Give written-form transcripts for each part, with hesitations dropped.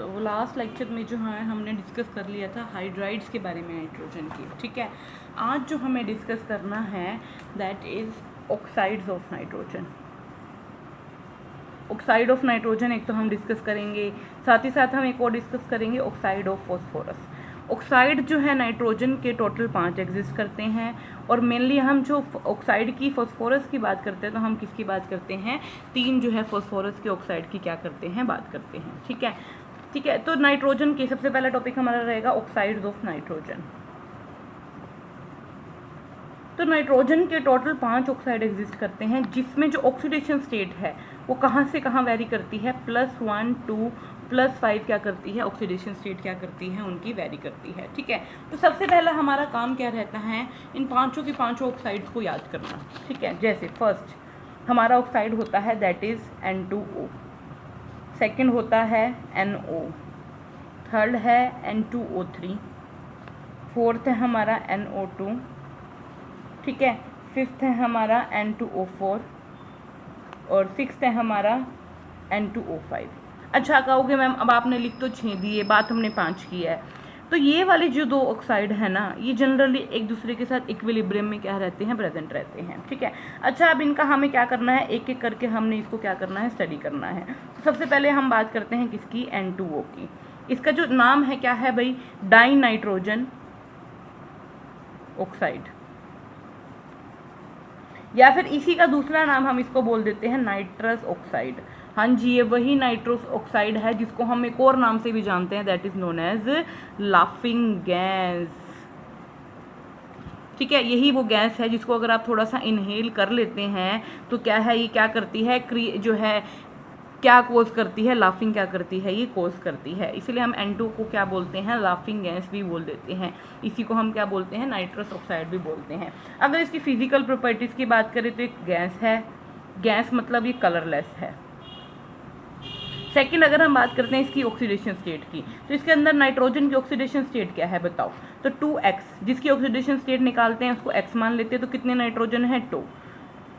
वो last lecture में जो है हमने डिस्कस कर लिया था हाइड्राइड्स के बारे में नाइट्रोजन की, ठीक है। आज जो हमें डिस्कस करना है that is oxides of nitrogen. Oxide of nitrogen एक तो हम डिस्कस करेंगे, साथ ही साथ हम एक और डिस्कस करेंगे ऑक्साइड ऑफ फॉस्फोरस। ऑक्साइड जो है नाइट्रोजन के टोटल 5 एग्जिस्ट करते हैं, और मेनली हम जो ऑक्साइड की फॉस्फोरस की बात करते हैं तो हम किसकी बात करते हैं, 3 जो है फॉस्फोरस के ऑक्साइड की क्या करते हैं, बात करते हैं, ठीक है। ठीक है, तो नाइट्रोजन के सबसे पहला टॉपिक हमारा रहेगा ऑक्साइड्स ऑफ नाइट्रोजन। तो नाइट्रोजन के टोटल 5 ऑक्साइड एग्जिस्ट करते हैं, जिसमें जो ऑक्सीडेशन स्टेट है वो कहाँ से कहाँ वेरी करती है, +1, 2, +5 क्या करती है, ऑक्सीडेशन स्टेट क्या करती है, उनकी वेरी करती है, ठीक है। तो सबसे पहला हमारा काम क्या रहता है, इन पांचों के पांचों ऑक्साइड्स को याद करना, ठीक है। जैसे फर्स्ट हमारा ऑक्साइड होता है दैट इज़ N2O, सेकेंड होता है NO, थर्ड है N2O3, फोर्थ है हमारा NO2, ठीक है, फिफ्थ है हमारा N2O4 और सिक्स्थ है हमारा N2O5। अच्छा कहोगे मैम अब आपने लिख तो 6 दिए, बात हमने 5 की है। तो ये वाले जो 2 ऑक्साइड है ना, ये जनरली एक दूसरे के साथ इक्विलिब्रियम में क्या रहते हैं, प्रेजेंट रहते हैं, ठीक है। अच्छा अब इनका हमें क्या करना है, एक एक करके हमने इसको क्या करना है, स्टडी करना है। तो सबसे पहले हम बात करते हैं किसकी, N2O की। इसका जो नाम है क्या है भाई, डाई नाइट्रोजन ऑक्साइड, या फिर इसी का दूसरा नाम हम इसको बोल देते हैं नाइट्रस ऑक्साइड। हाँ जी, ये वही नाइट्रस ऑक्साइड है जिसको हम एक और नाम से भी जानते हैं, that is known as laughing gas, ठीक है। यही वो गैस है जिसको अगर आप थोड़ा सा इनहेल कर लेते हैं तो क्या है, ये क्या करती है, जो है क्या कोज करती है, लाफिंग क्या करती है, ये कोज करती है। इसलिए हम N2 को क्या बोलते हैं, लाफिंग गैस भी बोल देते हैं। इसी को हम क्या बोलते हैं, नाइट्रस ऑक्साइड भी बोलते हैं। अगर इसकी फिजिकल प्रॉपर्टीज़ की बात करें तो एक गैस है, गैस मतलब ये कलरलेस है। सेकंड अगर हम बात करते हैं इसकी ऑक्सीडेशन स्टेट की, तो इसके अंदर नाइट्रोजन की ऑक्सीडेशन स्टेट क्या है बताओ, तो 2x, जिसकी ऑक्सीडेशन स्टेट निकालते हैं उसको x मान लेते हैं, तो कितने नाइट्रोजन है, 2,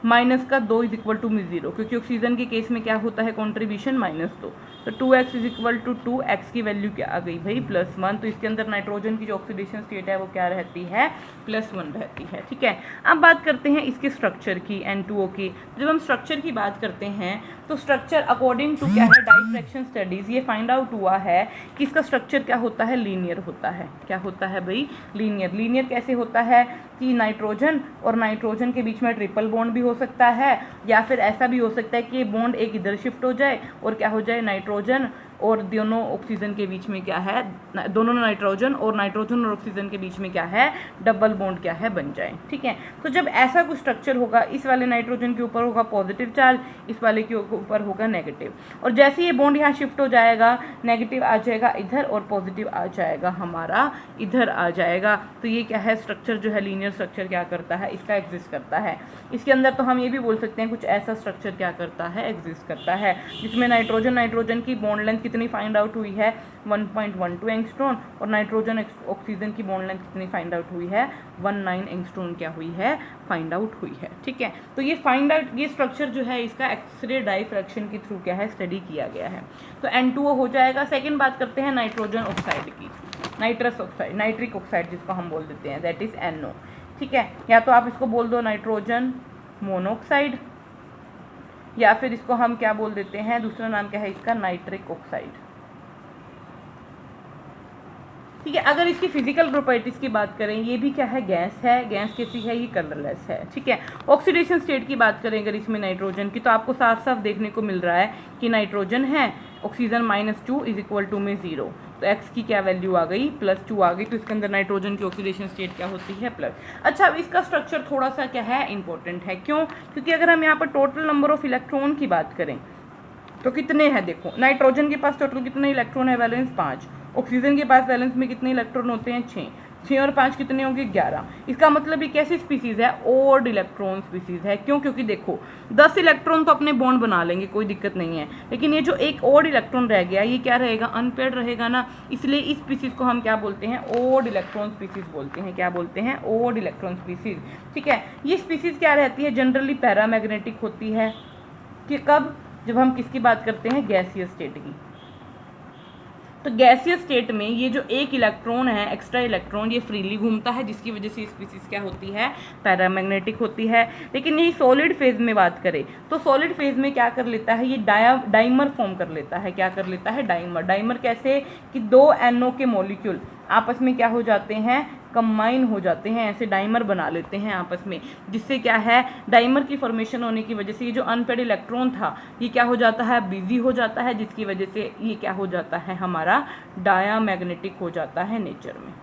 माइनस का 2 इज इक्वल टू 0, क्योंकि ऑक्सीजन के केस में क्या होता है, कॉन्ट्रीब्यूशन -2, तो 2x is equal to 2, x की वैल्यू क्या आ गई भाई, +1। तो इसके अंदर नाइट्रोजन की जो ऑक्सीडेशन स्टेट है वो क्या रहती है, +1 रहती है, ठीक है। अब बात करते हैं इसके स्ट्रक्चर की, N2O की। जब हम स्ट्रक्चर की बात करते हैं तो स्ट्रक्चर अकॉर्डिंग टू क्या है, डाइफ्रैक्शन स्टडीज़, ये फाइंड आउट हुआ है कि इसका स्ट्रक्चर क्या होता है, लीनियर होता है। क्या होता है भाई, लीनियर। लीनियर कैसे होता है कि नाइट्रोजन और नाइट्रोजन के बीच में ट्रिपल बॉन्ड भी हो सकता है, या फिर ऐसा भी हो सकता है कि बॉन्ड एक इधर शिफ्ट हो जाए और क्या हो जाए, नाइट्रोजन और दोनों ऑक्सीजन के बीच में क्या है, दोनों नाइट्रोजन और ऑक्सीजन के बीच में क्या है, डबल बॉन्ड क्या है, बन जाए, ठीक है। तो जब ऐसा कुछ स्ट्रक्चर होगा, इस वाले नाइट्रोजन के ऊपर होगा पॉजिटिव चार्ज, इस वाले के ऊपर होगा नेगेटिव, और जैसे ये बॉन्ड यहाँ शिफ्ट हो जाएगा, नेगेटिव आ जाएगा इधर और पॉजिटिव आ जाएगा हमारा इधर आ जाएगा। तो ये क्या है, स्ट्रक्चर जो है लीनियर स्ट्रक्चर क्या करता है, इसका एग्जिस्ट करता है। इसके अंदर तो हम ये भी बोल सकते हैं कुछ ऐसा स्ट्रक्चर क्या करता है, एग्जिस्ट करता है, जिसमें नाइट्रोजन की बॉन्ड लेंथ कितनी फाइंड आउट हुई है, 1.12 एंगस्ट्रॉन, और नाइट्रोजन ऑक्सीजन की बॉन्ड लेंथ कितनी फाइंड आउट हुई है, 19 एंगस्ट्रॉन क्या हुई है, फाइंड आउट हुई है, ठीक है। तो ये फाइंड आउट, ये स्ट्रक्चर जो है इसका एक्सरे डाइफ्रैक्शन के थ्रू क्या है, स्टडी किया गया है। तो N2O हो जाएगा। सेकेंड बात करते हैं नाइट्रोजन ऑक्साइड की, नाइट्रस ऑक्साइड, नाइट्रिक ऑक्साइड जिसको हम बोल देते हैं, दैट इज NO, ठीक है। या तो आप इसको बोल दो नाइट्रोजन मोनोऑक्साइड, या फिर इसको हम क्या बोल देते हैं, दूसरा नाम क्या है इसका, नाइट्रिक ऑक्साइड, ठीक है। अगर इसकी फिजिकल प्रॉपर्टीज़ की बात करें, ये भी क्या है, गैस है। गैस कैसी है, ये कलरलेस है, ठीक है। ऑक्सीडेशन स्टेट की बात करें अगर इसमें नाइट्रोजन की, तो आपको साफ साफ देखने को मिल रहा है कि नाइट्रोजन है, ऑक्सीजन -2 इज इक्वल टू में 0, तो x की क्या वैल्यू आ गई, +2 आ गई। तो इसके अंदर नाइट्रोजन की ऑक्सीडेशन स्टेट क्या होती है, प्लस। अच्छा अब इसका स्ट्रक्चर थोड़ा सा क्या है, इंपॉर्टेंट है, क्यों, क्योंकि अगर हम यहाँ पर टोटल नंबर ऑफ इलेक्ट्रॉन की बात करें तो कितने हैं, देखो नाइट्रोजन के पास टोटल कितने इलेक्ट्रॉन है, वैलेंस 5, ऑक्सीजन के पास वैलेंस में कितने इलेक्ट्रॉन होते हैं, 6 और 5 कितने होंगे, 11। इसका मतलब ये कैसी स्पीसीज़ है, ओड इलेक्ट्रॉन स्पीसीज़ है। क्यों, क्योंकि देखो 10 इलेक्ट्रॉन तो अपने बॉन्ड बना लेंगे, कोई दिक्कत नहीं है, लेकिन ये जो एक ओड इलेक्ट्रॉन रह गया ये क्या रहेगा, अनपेयर्ड रहेगा ना, इसलिए इस स्पीसीज़ को हम क्या बोलते हैं, ओड इलेक्ट्रॉन स्पीसीज़ बोलते हैं। क्या बोलते हैं, ओड इलेक्ट्रॉन स्पीसीज़, ठीक है। ये स्पीसीज़ क्या रहती है, जनरली पैरामैग्नेटिक होती है, कि कब, जब हम किसकी बात करते हैं, गैसियस स्टेट की। तो गैसियस स्टेट में ये जो एक इलेक्ट्रॉन है, एक्स्ट्रा इलेक्ट्रॉन, ये फ्रीली घूमता है, जिसकी वजह से स्पीसीज क्या होती है, पैरामैग्नेटिक होती है। लेकिन यही सॉलिड फेज में बात करें तो सॉलिड फेज में क्या कर लेता है, ये डाइमर फॉर्म कर लेता है। क्या कर लेता है, डाइमर। डाइमर कैसे कि दो NO के मॉलिक्यूल आपस में क्या हो जाते हैं, कंबाइन हो जाते हैं, ऐसे डाइमर बना लेते हैं आपस में, जिससे क्या है, डाइमर की फॉर्मेशन होने की वजह से ये जो अनपेड इलेक्ट्रॉन था ये क्या हो जाता है, बिजी हो जाता है, जिसकी वजह से ये क्या हो जाता है, हमारा डायामैग्नेटिक हो जाता है नेचर में।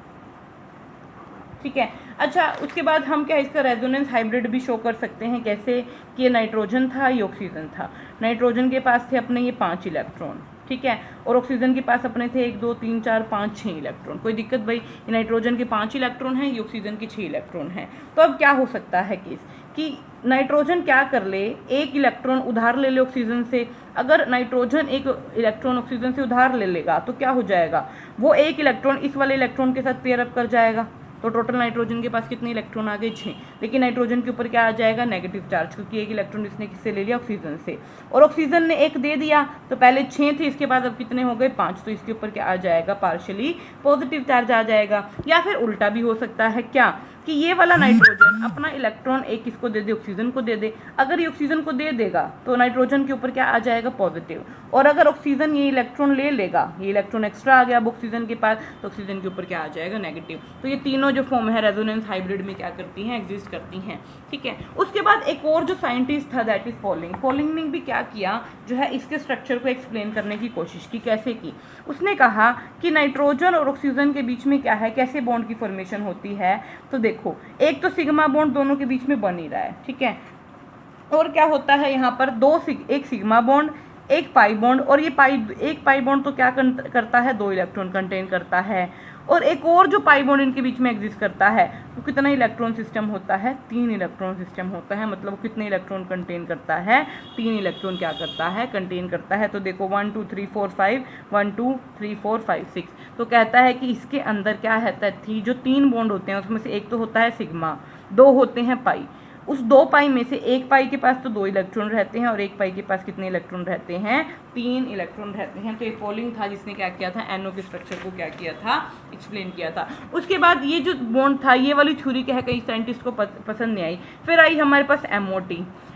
ठीक है। अच्छा, उसके बाद हम क्या इसका रेजोनेंस हाइब्रिड भी शो कर सकते हैं। कैसे कि ये नाइट्रोजन था, ये ऑक्सीजन था। नाइट्रोजन के पास थे अपने ये 5 इलेक्ट्रॉन, ठीक है, और ऑक्सीजन के पास अपने थे 1 2 3 4 5 6 इलेक्ट्रॉन। कोई दिक्कत भाई, ये नाइट्रोजन के 5 इलेक्ट्रॉन हैं, ये ऑक्सीजन के 6 इलेक्ट्रॉन हैं। तो अब क्या हो सकता है केस कि नाइट्रोजन क्या कर ले, एक इलेक्ट्रॉन उधार ले ले ऑक्सीजन से। अगर नाइट्रोजन एक इलेक्ट्रॉन ऑक्सीजन से उधार ले लेगा तो क्या हो जाएगा, वो एक इलेक्ट्रॉन इस वाले इलेक्ट्रॉन के साथ पेयर अप कर जाएगा। तो टोटल नाइट्रोजन के पास कितने इलेक्ट्रॉन आ गए, 6। लेकिन नाइट्रोजन के ऊपर क्या आ जाएगा, नेगेटिव चार्ज, क्योंकि एक इलेक्ट्रॉन इसने किससे ले लिया, ऑक्सीजन से। और ऑक्सीजन ने एक दे दिया, तो पहले 6 थे, इसके बाद अब कितने हो गए, 5। तो इसके ऊपर क्या आ जाएगा, पार्शियली पॉजिटिव चार्ज आ जाएगा। या फिर उल्टा भी हो सकता है, क्या कि ये वाला नाइट्रोजन अपना इलेक्ट्रॉन एक किसको दे दे, ऑक्सीजन को दे दे। अगर ये ऑक्सीजन को दे देगा तो नाइट्रोजन के ऊपर क्या आ जाएगा, पॉजिटिव। और अगर ऑक्सीजन ये इलेक्ट्रॉन ले लेगा, ये इलेक्ट्रॉन एक्स्ट्रा आ गया अब ऑक्सीजन के पास, तो ऑक्सीजन के ऊपर क्या आ जाएगा, नेगेटिव। तो ये तीनों जो फॉर्म है रेजोनेंस हाइब्रिड में क्या करती हैं, एग्जिस्ट करती हैं। ठीक है। उसके बाद एक और जो साइंटिस्ट था, दैट इज पॉलिंग। पॉलिंग ने भी क्या किया, जो है इसके स्ट्रक्चर को एक्सप्लेन करने की कोशिश की। कैसे की, उसने कहा कि नाइट्रोजन और ऑक्सीजन के बीच में क्या है, कैसे बॉन्ड की फॉर्मेशन होती है। तो देखो, एक तो सिग्मा बॉन्ड दोनों के बीच में बन ही रहा है, ठीक है, और क्या होता है यहाँ पर एक सिग्मा बॉन्ड, एक पाई बॉन्ड, और ये एक पाई बॉन्ड तो क्या करता है, 2 इलेक्ट्रॉन कंटेन करता है। और एक और जो पाई बॉन्ड इनके बीच में एग्जिस्ट करता है, वो कितना इलेक्ट्रॉन सिस्टम होता है, 3 इलेक्ट्रॉन सिस्टम होता है। मतलब कितने इलेक्ट्रॉन कंटेन करता है, 3 इलेक्ट्रॉन क्या करता है, कंटेन करता है। तो देखो 1 2 3 4 5, 1 2 3 4 5 6। तो कहता है कि इसके अंदर क्या रहता है, जो 3 बॉन्ड होते हैं उसमें से एक तो होता है सिग्मा, 2 होते हैं पाई। उस 2 पाई में से एक पाई के पास तो 2 इलेक्ट्रॉन रहते हैं, और एक पाई के पास कितने इलेक्ट्रॉन रहते हैं, 3 इलेक्ट्रॉन रहते हैं। तो ये पॉलिंग था जिसने क्या किया था, NO के स्ट्रक्चर को क्या किया था, एक्सप्लेन किया था। उसके बाद ये जो बॉन्ड था, ये वाली थ्योरी क्या है, कई साइंटिस्ट को पसंद नहीं आई। फिर आई हमारे पास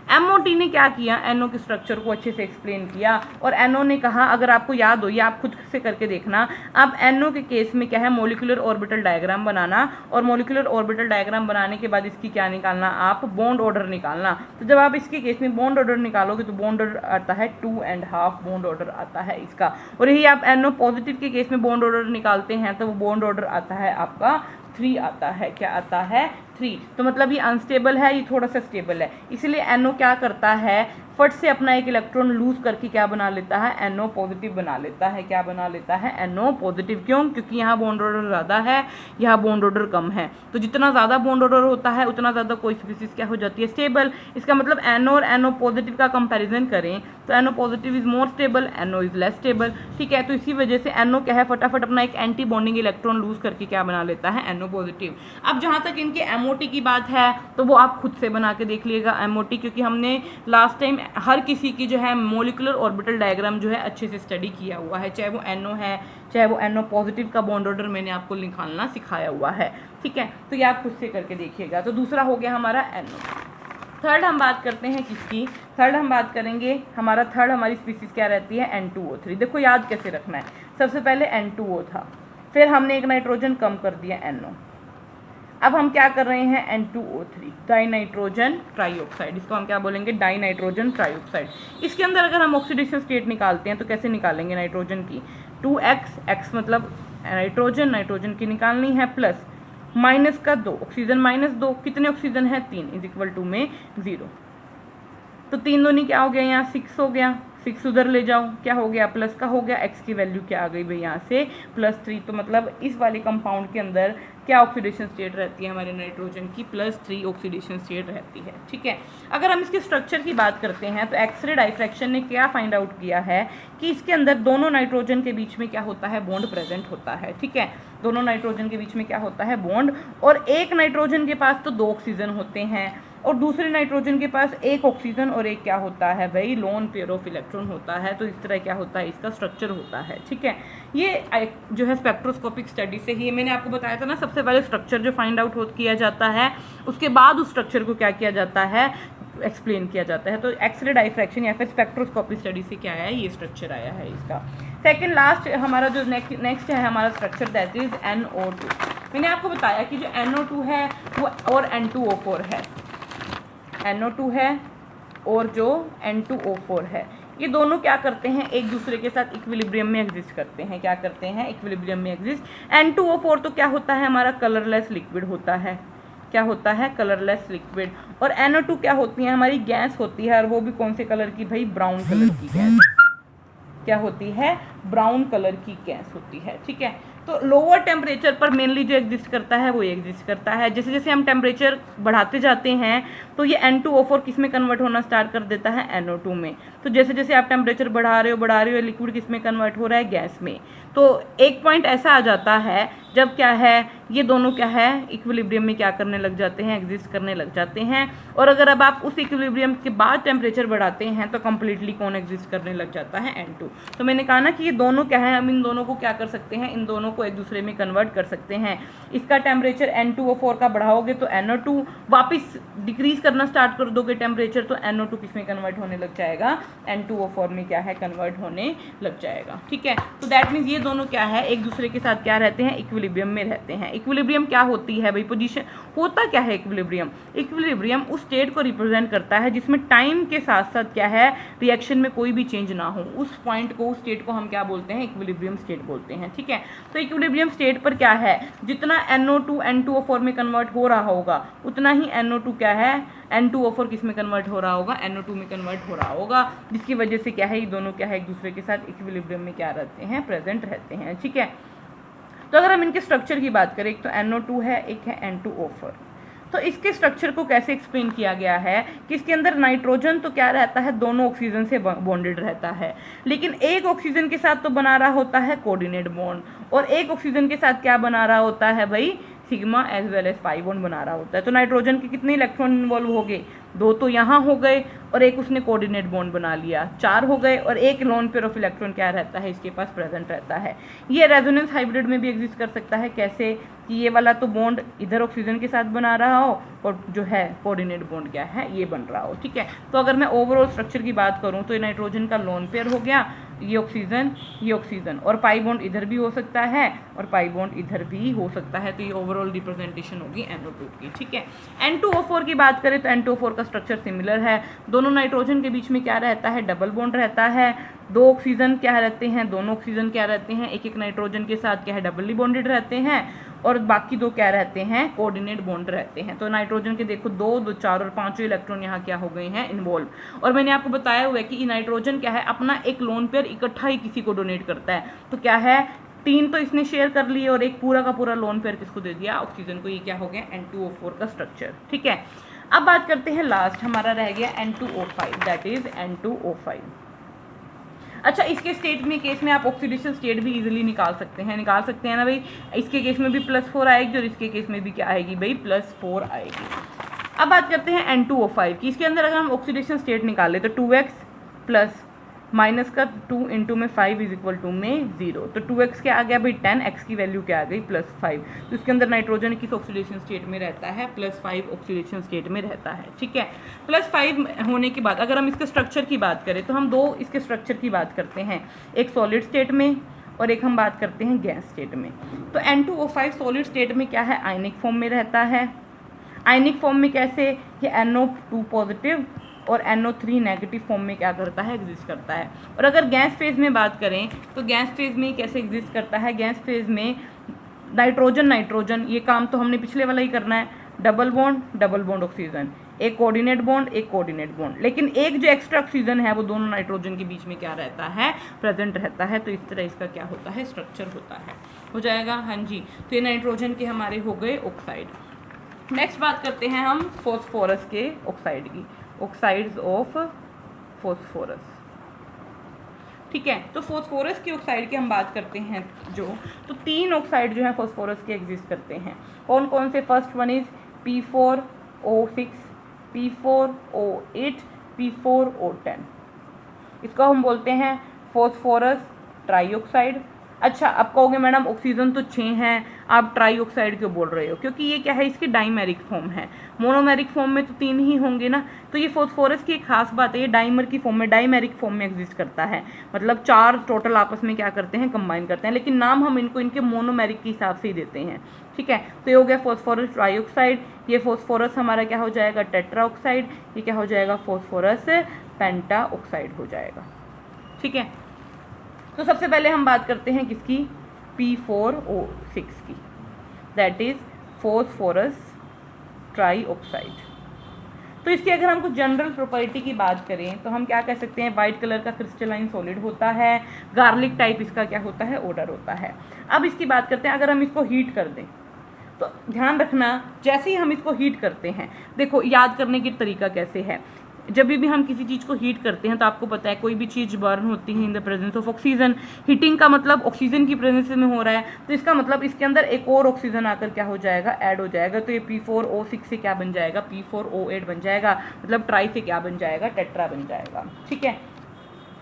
MOT ने क्या किया, NO के स्ट्रक्चर को अच्छे से एक्सप्लेन किया। और NO ने कहा, अगर आपको याद हो, ये आप खुद से करके देखना, अब NO के केस में क्या है, मोलिकुलर ऑर्बिटल डायग्राम बनाना, और मोलिकुलर ऑर्बिटल डायग्राम बनाने के बाद इसकी क्या निकालना, आप बॉन्ड ऑर्डर निकालना। तो जब आप इसके केस में बॉन्ड ऑर्डर निकालोगे तो बॉन्ड ऑर्डर आता है 2.5 बॉन्ड ऑर्डर आता है इसका। और यही आप NO पॉजिटिव के केस में बॉन्ड ऑर्डर निकालते हैं तो वो बॉन्ड ऑर्डर आता है आपका 3 आता है। क्या आता है, 3। तो मतलब ये अनस्टेबल है, ये थोड़ा सा स्टेबल है। इसलिए NO क्या करता है, फट से अपना एक इलेक्ट्रॉन लूज करके क्या बना लेता है, NO पॉजिटिव बना लेता है। क्या बना लेता है, NO पॉजिटिव। क्यों, क्योंकि यहाँ बॉन्ड ऑर्डर ज़्यादा है, यहाँ बॉन्ड ऑर्डर कम है। तो जितना ज़्यादा बॉन्ड ऑर्डर होता है उतना ज़्यादा कोई स्पीसीज क्या हो जाती है, स्टेबल। इसका मतलब NO और NO पॉजिटिव का कंपैरिजन करें तो NO positive is more stable, NO is less stable. ठीक है। तो इसी वजह से NO क्या है, फटाफट अपना एक एंटी बॉन्डिंग इलेक्ट्रॉन लूज करके क्या बना लेता है, NO पॉजिटिव। अब जहाँ तक इनके MOT की बात है तो वो आप खुद से बना के देख लीजिएगा MOT, क्योंकि हमने लास्ट टाइम हर किसी की जो है मोलिकुलर ऑर्बिटल डायग्राम जो है अच्छे से स्टडी किया हुआ है, चाहे वो NO है, चाहे वो NO पॉजिटिव का बॉन्ड ऑर्डर मैंने आपको निकालना सिखाया हुआ है। ठीक है। तो ये आप खुद से करके देखिएगा। तो दूसरा हो गया हमारा NO। थर्ड हम बात करते हैं किसकी, थर्ड हम बात करेंगे, हमारी स्पीसीज क्या रहती है, N2O3। देखो याद कैसे रखना है, सबसे पहले N2O था, फिर हमने एक नाइट्रोजन कम कर दिया NO। अब हम क्या कर रहे हैं, N2O3, डाई नाइट्रोजन ट्राईऑक्साइड। इसको हम क्या बोलेंगे, डाई नाइट्रोजन ट्राईऑक्साइड। इसके अंदर अगर हम ऑक्सीडेशन स्टेट निकालते हैं तो कैसे निकालेंगे, नाइट्रोजन की 2x, x मतलब नाइट्रोजन की निकालनी है, प्लस माइनस का 2, ऑक्सीजन -2, कितने ऑक्सीजन है, 3 इज इक्वल टू में 0। तो 3 दूनी क्या हो गया, यहाँ 6 हो गया, 6 उधर ले जाओ, क्या हो गया, प्लस का हो गया, x की वैल्यू क्या आ गई भाई यहाँ से +3। तो मतलब इस वाले कंपाउंड के अंदर क्या ऑक्सीडेशन स्टेट रहती है हमारे नाइट्रोजन की, +3 ऑक्सीडेशन स्टेट रहती है। ठीक है। अगर हम इसके स्ट्रक्चर की बात करते हैं तो एक्सरे डाइफ्रैक्शन ने क्या फाइंड आउट किया है कि इसके अंदर दोनों नाइट्रोजन के बीच में क्या होता है, बॉन्ड प्रेजेंट होता है। ठीक है। दोनों नाइट्रोजन के बीच में क्या होता है, बॉन्ड। और एक नाइट्रोजन के पास तो 2 ऑक्सीजन होते हैं, और दूसरे नाइट्रोजन के पास एक ऑक्सीजन और एक क्या होता है भाई, लोन पेयर ऑफ इलेक्ट्रॉन होता है। तो इस तरह क्या होता है, इसका स्ट्रक्चर होता है। ठीक है, ये जो है स्पेक्ट्रोस्कोपिक स्टडी से ही मैंने आपको बताया था ना, सबसे पहले स्ट्रक्चर जो फाइंड आउट किया जाता है, उसके बाद उस स्ट्रक्चर को क्या किया जाता है, एक्सप्लेन किया जाता है। तो एक्सरे डाइफ्रैक्शन या फिर स्पेक्ट्रोस्कोपी स्टडी से क्या आया है, ये स्ट्रक्चर आया है इसका। सेकंड लास्ट हमारा जो नेक्स्ट है हमारा स्ट्रक्चर, दैट इज NO2। मैंने आपको बताया कि जो NO2 है वो और N2O4 है, NO2 है और जो N2O4 है, ये दोनों क्या करते हैं, एक दूसरे के साथ इक्विलिब्रियम में एग्जिस्ट करते हैं। क्या करते हैं, इक्विलिब्रियम में एग्जिस्ट। N2O4 तो क्या होता है, हमारा कलरलेस लिक्विड होता है। क्या होता है, कलरलेस लिक्विड। और NO2 क्या होती है, हमारी गैस होती है, और वो भी कौन से कलर की भाई, ब्राउन कलर की गैस। क्या होती है, ब्राउन कलर की गैस होती है। ठीक है, तो लोअर टेम्परेचर पर मेनली जो एग्जिस्ट करता है वो एग्जिस्ट करता है। जैसे जैसे हम टेम्परेचर बढ़ाते जाते हैं तो ये N2O4 किस में कन्वर्ट होना स्टार्ट कर देता है, NO2 में। तो जैसे जैसे आप टेम्परेचर बढ़ा रहे हो लिक्विड किस में कन्वर्ट हो रहा है, गैस में। तो एक पॉइंट ऐसा आ जाता है जब क्या है, ये दोनों क्या है, इक्विलिब्रियम में क्या करने लग जाते हैं, एग्जिस्ट करने लग जाते हैं। और अगर अब आप उस इक्विलिब्रियम के बाद टेम्परेचर बढ़ाते हैं तो कंप्लीटली कौन एग्जिस्ट करने लग जाता है, N2। तो मैंने कहा ना कि ये दोनों क्या है, हम इन दोनों को क्या कर सकते हैं, इन दोनों को एक दूसरे में कन्वर्ट कर सकते हैं। इसका टेम्परेचर N2O4 का बढ़ाओगे तो NO2, वापस डिक्रीज करना स्टार्ट कर दोगे टेम्परेचर तो NO2 किस में कन्वर्ट होने लग जाएगा, N2O4 में क्या है, कन्वर्ट होने लग जाएगा। ठीक है, तो दैट मीन्स ये दोनों क्या है, एक दूसरे के साथ क्या रहते हैं, इक्विलिब्रियम में रहते हैं। इक्विलिब्रियम क्या होती है भाई, पोजीशन होता क्या है इक्विलिब्रियम। इक्विलिब्रियम उस स्टेट को रिप्रेजेंट करता है जिसमें टाइम के साथ साथ क्या है, रिएक्शन में कोई भी चेंज ना हो। उस पॉइंट को, उस स्टेट को हम क्या बोलते हैं, इक्विलिब्रियम स्टेट बोलते हैं। ठीक है, तो इक्विलिब्रियम स्टेट पर क्या है, जितना NO2 N2O4 में कन्वर्ट हो रहा होगा उतना ही NO2 क्या है, N2O4 किस में कन्वर्ट हो रहा होगा, NO2 में कन्वर्ट हो रहा होगा, जिसकी वजह से क्या है, ये दोनों क्या है, एक दूसरे के साथ इक्विलिब्रियम में क्या रहते हैं, प्रेजेंट रहते हैं। ठीक है, तो अगर हम इनके स्ट्रक्चर की बात करें, एक तो NO2 है, एक है N2O4। तो इसके स्ट्रक्चर को कैसे एक्सप्लेन किया गया है कि इसके अंदर नाइट्रोजन तो क्या रहता है, दोनों ऑक्सीजन से बॉन्डेड रहता है, लेकिन एक ऑक्सीजन के साथ तो बना रहा होता है कोऑर्डिनेट बॉन्ड, और एक ऑक्सीजन के साथ क्या बना रहा होता है भाई, sigma as well as pi bond बना रहा होता है। तो नाइट्रोजन के कितने इलेक्ट्रॉन इन्वॉल्व हो गए, 2 तो यहाँ हो गए और एक उसने कोऑर्डिनेट बॉन्ड बना लिया, 4 हो गए, और एक लोन पेयर ऑफ इलेक्ट्रॉन क्या रहता है, इसके पास प्रेजेंट रहता है। ये रेजोनेंस हाइब्रिड में भी एग्जिस्ट कर सकता है। कैसे कि ये वाला तो बॉन्ड इधर ऑक्सीजन के साथ बना रहा हो और जो है कोऑर्डिनेट बॉन्ड क्या है, ये बन रहा हो। ठीक है, तो अगर मैं ओवरऑल स्ट्रक्चर की बात करूँ तो ये नाइट्रोजन का लोन पेयर हो गया, ये ऑक्सीजन, और पाई बॉन्ड इधर भी हो सकता है और पाई बॉन्ड इधर भी हो सकता है। तो ये ओवरऑल रिप्रेजेंटेशन होगी NO2 की। ठीक है, N2O4 की बात करें तो N2O4 का स्ट्रक्चर सिमिलर है। दोनों नाइट्रोजन के बीच में क्या रहता है, डबल बॉन्ड रहता है। 2 ऑक्सीजन क्या रहते हैं, दोनों ऑक्सीजन क्या रहते हैं, एक एक नाइट्रोजन के साथ क्या है, डबली बॉन्डेड रहते हैं, और बाकी 2 क्या रहते हैं, कोऑर्डिनेट बॉन्ड रहते हैं। तो नाइट्रोजन के देखो 2, 2, 4 और 5 इलेक्ट्रॉन यहाँ क्या हो गए हैं, इन्वॉल्व। और मैंने आपको बताया हुआ है कि नाइट्रोजन क्या है, अपना एक लोन पेयर इकट्ठा ही किसी को डोनेट करता है। तो क्या है, 3 तो इसने शेयर कर लिए और एक पूरा का पूरा लोन पेयर किसको दे दिया, ऑक्सीजन को। ये क्या हो गया, N2O4 का स्ट्रक्चर। ठीक है, अब बात करते हैं लास्ट हमारा रह गया N2O5, दैट इज N2O5। अच्छा, इसके स्टेट में केस में आप ऑक्सीडेशन स्टेट भी इजीली निकाल सकते हैं ना भाई। इसके केस में भी +4 आएगी और इसके केस में भी क्या आएगी भाई, +4 आएगी। अब बात करते हैं N2O5 की। इसके अंदर अगर हम ऑक्सीडेशन स्टेट निकाले तो 2x प्लस माइनस का 2 इंटू में 5 इज इक्वल टू में 0। तो 2x क्या आ गया भाई 10, x की वैल्यू क्या आ गई +5। तो इसके अंदर नाइट्रोजन किस ऑक्सीडेशन स्टेट में रहता है, +5 ऑक्सीडेशन स्टेट में रहता है। ठीक है, +5 होने के बाद अगर हम इसके स्ट्रक्चर की बात करें तो हम 2 इसके स्ट्रक्चर की बात करते हैं, एक सॉलिड स्टेट में और एक हम बात करते हैं गैस स्टेट में। तो N2O5 सॉलिड स्टेट में क्या है, आयनिक फॉर्म में रहता है। आयनिक फॉर्म में कैसे, ये NO2 पॉजिटिव और NO3 नेगेटिव फॉर्म में क्या करता है, एग्जिस्ट करता है। और अगर गैस फेज में बात करें तो गैस फेज में कैसे एग्जिस्ट करता है, गैस फेज में नाइट्रोजन, ये काम तो हमने पिछले वाला ही करना है, डबल बॉन्ड ऑक्सीजन, एक कोऑर्डिनेट बॉन्ड, लेकिन एक जो एक्स्ट्रा ऑक्सीजन है वो दोनों नाइट्रोजन के बीच में क्या रहता है, प्रेजेंट रहता है। तो इस तरह इसका क्या होता है, स्ट्रक्चर होता है। हो जाएगा, हाँ जी। तो ये नाइट्रोजन के हमारे हो गए ऑक्साइड। नेक्स्ट बात करते हैं हम फॉस्फोरस के ऑक्साइड की, ऑक्साइड्स ऑफ फॉस्फोरस। ठीक है, तो फॉस्फोरस की ऑक्साइड की हम बात करते हैं तो 3 ऑक्साइड जो है फॉस्फोरस के एग्जिस्ट करते हैं। कौन कौन से, first one is P4O6, P4O8 P4O10, इसको हम बोलते हैं फॉस्फोरस ट्राईऑक्साइड। अच्छा, अब कहोगे मैडम ऑक्सीजन तो 6 हैं, आप ट्राईऑक्साइड क्यों बोल रहे हो? क्योंकि ये क्या है, इसकी डाइमेरिक फॉर्म है, मोनोमेरिक फॉर्म में तो 3 ही होंगे ना। तो ये फॉस्फोरस की एक खास बात है, ये डाइमर की फॉर्म में, डाइमेरिक फॉर्म में एग्जिस्ट करता है, मतलब 4 टोटल आपस में क्या करते हैं, कंबाइन करते हैं, लेकिन नाम हम इनको इनके मोनोमेरिक के हिसाब से ही देते हैं, ठीक है। तो ये हो गया फॉस्फोरस ट्राईऑक्साइड, ये फॉस्फोरस हमारा क्या हो जाएगा, टेट्राऑक्साइड, ये क्या हो जाएगा, फॉस्फोरस पेंटाऑक्साइड हो जाएगा, ठीक है। तो सबसे पहले हम बात करते हैं किसकी, P4O6 की, दैट इज फॉस्फोरस ट्राईऑक्साइड। तो इसकी अगर हम कुछ जनरल प्रॉपर्टी की बात करें तो हम क्या कह सकते हैं, वाइट कलर का क्रिस्टलाइन सॉलिड होता है, गार्लिक टाइप इसका क्या होता है, ओडर होता है। अब इसकी बात करते हैं, अगर हम इसको हीट कर दें तो ध्यान रखना, जैसे ही हम इसको हीट करते हैं, देखो याद करने की तरीका कैसे है, जब भी हम किसी चीज़ को हीट करते हैं तो आपको पता है कोई भी चीज़ बर्न होती है in the presence of oxygen. Heating का मतलब ऑक्सीजन की प्रेजेंस में हो रहा है, तो इसका मतलब इसके अंदर एक और ऑक्सीजन आकर क्या हो जाएगा, ऐड हो जाएगा। तो ये P4O6 से क्या बन जाएगा, P4O8 बन जाएगा, मतलब ट्राई से क्या बन जाएगा, टेट्रा बन जाएगा, ठीक है।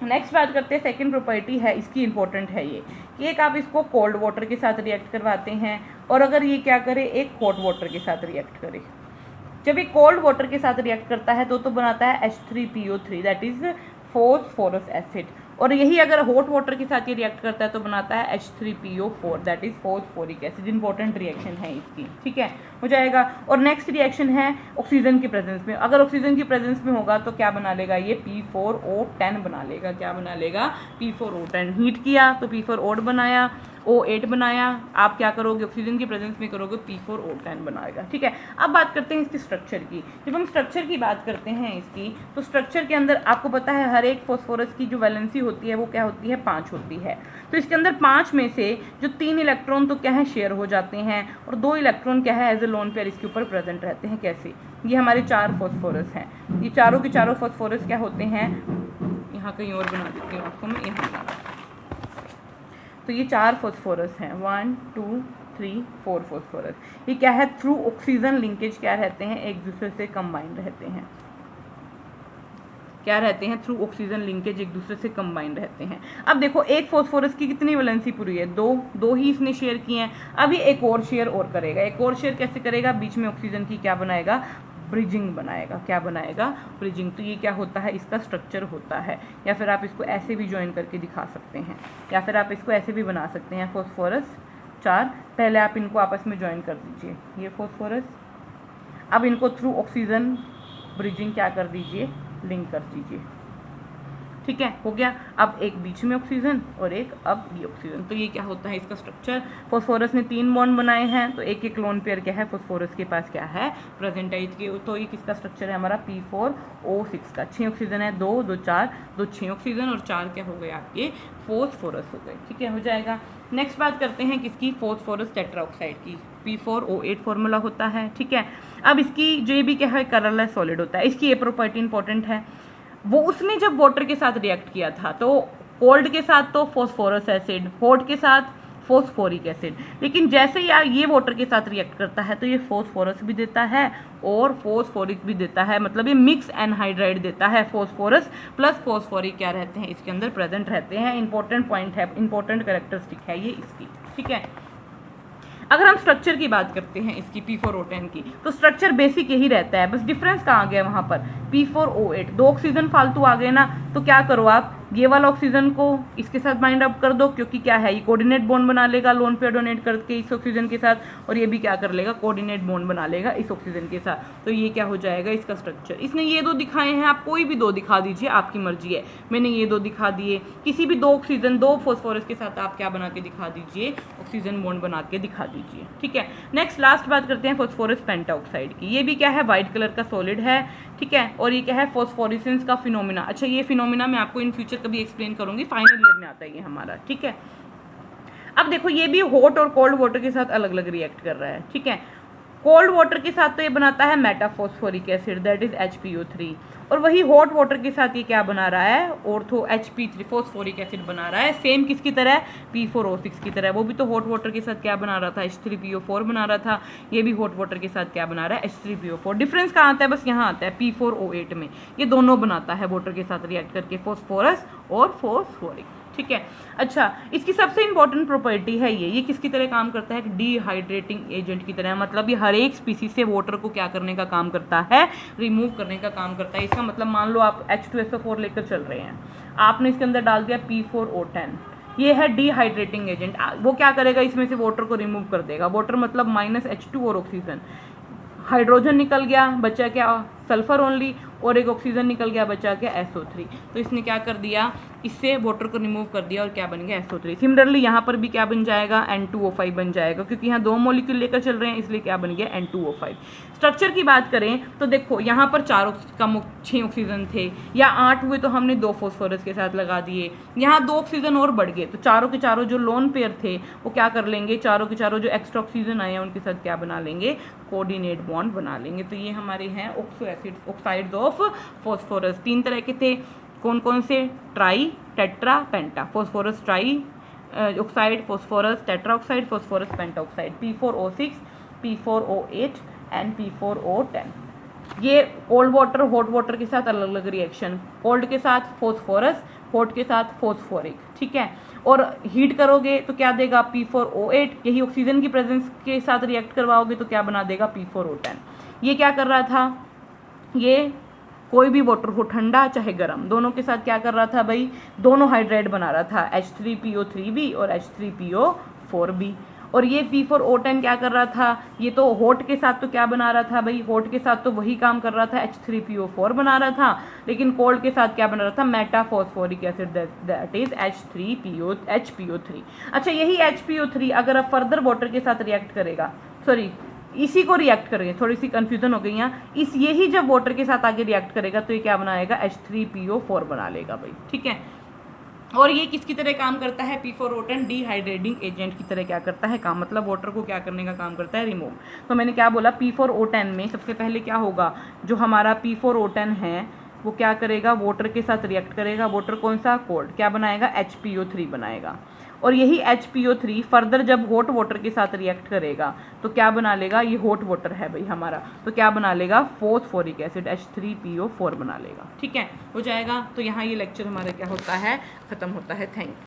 नेक्स्ट बात करते हैं, सेकेंड प्रॉपर्टी है इसकी, इंपॉर्टेंट है ये कि एक आप इसको कोल्ड वाटर के साथ रिएक्ट करवाते हैं, और अगर ये क्या करे, एक हॉट वाटर के साथ रिएक्ट करे। जब ये कोल्ड वाटर के साथ रिएक्ट करता है तो बनाता है H3PO3, that is phosphorous acid, और यही अगर हॉट वाटर के साथ ये रिएक्ट करता है तो बनाता है H3PO4, that is phosphoric acid. Important reaction है इसकी, ठीक है, हो जाएगा। और नेक्स्ट रिएक्शन है ऑक्सीजन की प्रेजेंस में, अगर ऑक्सीजन की प्रेजेंस में होगा तो क्या बना लेगा, ये P4O10 बना लेगा, क्या बना लेगा, P4O10। हीट किया तो P4O बनाया, O8 बनाया, आप क्या करोगे, ऑक्सीजन की प्रेजेंस में करोगे, P4O10 बनाएगा, ठीक है। अब बात करते हैं इसकी स्ट्रक्चर की। जब हम स्ट्रक्चर की बात करते हैं इसकी, तो स्ट्रक्चर के अंदर आपको पता है हर एक फॉस्फोरस की जो वैलेंसी होती है वो क्या होती है, 5 होती है। तो इसके अंदर 5 में से जो 3 इलेक्ट्रॉन तो क्या है, शेयर हो जाते हैं, और 2 इलेक्ट्रॉन क्या है, एज ए लोन पेयर इसके ऊपर प्रेजेंट रहते हैं। कैसे, ये हमारे 4 फॉस्फोरस हैं, ये चारों के चारों फॉस्फोरस क्या होते हैं, यहाँ कहीं और बना देती हूँ आपको मैं, यहाँ बना, तो ये 4 फॉस्फोरस हैं, 1 2 3 4 फॉस्फोरस। ये क्या है, थ्रू ऑक्सीजन लिंकेज क्या रहते हैं, एक दूसरे से कंबाइन रहते हैं, क्या रहते हैं, थ्रू ऑक्सीजन लिंकेज एक दूसरे से कंबाइन रहते हैं। अब देखो एक फॉस्फोरस की कितनी वैलेंसी पूरी है, 2 ही इसने शेयर किए हैं, अभी एक और शेयर और करेगा। एक और शेयर कैसे करेगा, बीच में ऑक्सीजन की क्या बनाएगा, ब्रिजिंग बनाएगा, क्या बनाएगा, ब्रिजिंग। तो ये क्या होता है, इसका स्ट्रक्चर होता है। या फिर आप इसको ऐसे भी ज्वाइन करके दिखा सकते हैं, या फिर आप इसको ऐसे भी बना सकते हैं, फॉस्फोरस 4, पहले आप इनको आपस में ज्वाइन कर दीजिए, ये फॉस्फोरस, अब इनको थ्रू ऑक्सीजन ब्रिजिंग क्या कर दीजिए, लिंक कर दीजिए, ठीक है, हो गया। अब एक बीच में ऑक्सीजन और एक अब ये ऑक्सीजन, तो ये क्या होता है इसका स्ट्रक्चर। फॉस्फोरस ने 3 बॉन्ड बनाए हैं, तो एक एक लोन पेयर क्या है, फॉस्फोरस के पास क्या है, प्रेजेंट है इसके। तो ये किसका स्ट्रक्चर है हमारा, P4O6 का। 6 ऑक्सीजन है, 2 2 4, 2 6 ऑक्सीजन, और 4 क्या हो गए आपके, फॉस्फोरस हो गए, ठीक है, हो जाएगा। नेक्स्ट बात करते हैं किसकी, फॉस्फोरस टेट्राऑक्साइड की, P4O8 फॉर्मूला होता है, ठीक है। अब इसकी जो ये भी क्या है, कलरलेस सॉलिड होता है। इसकी ये प्रॉपर्टी इंपॉर्टेंट है, वो उसने जब वाटर के साथ रिएक्ट किया था तो कोल्ड के साथ तो फॉस्फोरस एसिड, हॉट के साथ फॉस्फोरिक एसिड, लेकिन जैसे ही ये वाटर के साथ रिएक्ट करता है तो ये फॉस्फोरस भी देता है और फॉस्फोरिक भी देता है, मतलब ये मिक्स एनहाइड्राइड देता है। फॉस्फोरस प्लस फॉस्फोरिक क्या रहते हैं इसके अंदर प्रेजेंट रहते हैं। इंपॉर्टेंट पॉइंट है, इंपॉर्टेंट कैरेक्टरिस्टिक है ये इसकी, ठीक है। अगर हम स्ट्रक्चर की बात करते हैं इसकी P4O10 की, तो स्ट्रक्चर बेसिक यही रहता है, बस डिफरेंस कहाँ आ गया वहाँ पर, P4O8 2 ऑक्सीजन फालतू आ गए ना, तो क्या करो आप ये वाला ऑक्सीजन को इसके साथ बाइंड अप कर दो, क्योंकि क्या है ये कोऑर्डिनेट बॉन्ड बना लेगा लोन पेयर डोनेट करके इस ऑक्सीजन के साथ, और ये भी क्या कर लेगा, कोऑर्डिनेट बॉन्ड बना लेगा इस ऑक्सीजन के साथ। तो ये क्या हो जाएगा इसका स्ट्रक्चर। इसने ये 2 दिखाए हैं, आप कोई भी 2 दिखा दीजिए, आपकी मर्जी है। मैंने ये 2 दिखा दिए, किसी भी 2 ऑक्सीजन 2 फॉस्फोरस के साथ आप क्या बना के दिखा दीजिए, ऑक्सीजन बॉन्ड बना के दिखा दीजिए, ठीक है। नेक्स्ट लास्ट बात करते हैं फॉस्फोरस पेंटाऑक्साइड की। ये भी क्या है, वाइट कलर का सॉलिड है, ठीक है, और ये क्या है, फॉस्फोरेसेंस का फिनोमिना। अच्छा, ये फिनोमिना मैं आपको इन फ्यूचर कभी एक्सप्लेन करूंगी, फाइनल ईयर में आता है ये हमारा, ठीक है। अब देखो ये भी हॉट और कोल्ड वाटर के साथ अलग अलग रिएक्ट कर रहा है, ठीक है। कोल्ड वाटर के साथ तो ये बनाता है metaphosphoric acid, that is HPO3। और वही हॉट वाटर के साथ ये क्या बना रहा है, ऑर्थो HP3 फॉस्फोरिक एसिड बना रहा है, सेम किसकी तरह, P4O6 की तरह। वो भी तो हॉट वाटर के साथ क्या बना रहा था, H3PO4 बना रहा था। ये भी हॉट वाटर के साथ क्या बना रहा है, H3PO4। डिफरेंस कहाँ आता है, बस यहाँ आता है P4O8 में। ये दोनों बनाता है वाटर के साथ रिएक्ट करके, फॉस्फोरस और फॉस्फोरिक। ठीक है। अच्छा, इसकी सबसे इंपॉर्टेंट प्रॉपर्टी है ये किसकी तरह काम करता है, डिहाइड्रेटिंग एजेंट की तरह। मतलब ये हर एक स्पीसीज से वाटर को क्या करने का काम करता है, रिमूव करने का काम करता है। इसका मतलब मान लो आप H2SO4 लेकर चल रहे हैं, आपने इसके अंदर डाल दिया P4O10, ये है डिहाइड्रेटिंग एजेंट। वो क्या करेगा, इसमें से वाटर को रिमूव कर देगा। वाटर मतलब -H2 और ऑक्सीजन, हाइड्रोजन निकल गया, बचा क्या, सल्फर ओनली, और एक ऑक्सीजन निकल गया, बचा क्या, SO3। तो इसने क्या कर दिया, इससे वाटर को रिमूव कर दिया और क्या बन गया, SO3। सिमिलरली यहाँ पर भी क्या बन जाएगा, N2O5 बन जाएगा, क्योंकि यहाँ दो मॉलिक्यूल लेकर चल रहे हैं, इसलिए क्या बन गया, N2O5। स्ट्रक्चर की बात करें तो देखो यहाँ पर 6 ऑक्सीजन थे, या 8 हुए तो हमने 2 फॉस्फोरस के साथ लगा दिए, यहाँ 2 ऑक्सीजन और बढ़ गए, तो चारों के चारों जो लोन पेयर थे वो क्या कर लेंगे, चारों के चारों जो एक्स्ट्रा ऑक्सीजन आए हैं उनके साथ क्या बना लेंगे, कोऑर्डिनेट बॉन्ड बना लेंगे। तो ये हमारे हैं oxo acid, oxides of phosphorus. 3 तरह के थे, कौन कौन से, try, tetra, penta. Phosphorus try oxide, phosphorus tetra oxide, phosphorus penta oxide, P4O6, P4O8 and P4O10। ये कोल्ड वाटर हॉट वाटर के साथ अलग अलग रिएक्शन, कोल्ड के साथ फॉस्फोरस, हॉट के साथ फॉस्फोरिक। ठीक है। और हीट करोगे तो क्या देगा, P4O8। यही ऑक्सीजन की प्रेजेंस के साथ रिएक्ट करवाओगे तो क्या बना देगा, P4O10। ये क्या कर रहा था, ये कोई भी वाटर हो, ठंडा चाहे गर्म, दोनों के साथ क्या कर रहा था भाई, दोनों हाइड्रेट बना रहा था, H3PO3b और H3PO4b। और ये P4O10 क्या कर रहा था, ये तो हॉट के साथ तो क्या बना रहा था भाई, हॉट के साथ तो वही काम कर रहा था, H3PO4 बना रहा था, लेकिन कोल्ड के साथ क्या बना रहा था, metaphosphoric acid, that is HPO3। अच्छा, यही HPO3 अगर अब फर्दर वाटर के साथ रिएक्ट करेगा, सॉरी इसी को रिएक्ट करेंगे, थोड़ी सी कंफ्यूजन हो गई यहाँ, यही जब वाटर के साथ आगे रिएक्ट करेगा तो ये क्या बनाएगा, H3PO4 बना लेगा भाई। ठीक है। और ये किसकी तरह काम करता है, P4O10 डिहाइड्रेटिंग एजेंट की तरह क्या करता है काम, मतलब वाटर को क्या करने का काम करता है, रिमूव। तो मैंने क्या बोला, P4O10 में सबसे पहले क्या होगा, जो हमारा P4O10 है वो क्या करेगा, वाटर के साथ रिएक्ट करेगा। वाटर कौन सा, कोल्ड, क्या बनाएगा, HPO3 बनाएगा। और यही HPO3 फर्दर जब हॉट वाटर के साथ रिएक्ट करेगा तो क्या बना लेगा, ये हॉट वाटर है भाई हमारा, तो क्या बना लेगा, फॉस्फोरिक एसिड, H3PO4 बना लेगा। ठीक है, हो जाएगा। तो यहाँ ये लेक्चर हमारा क्या होता है, खत्म होता है। Thank you.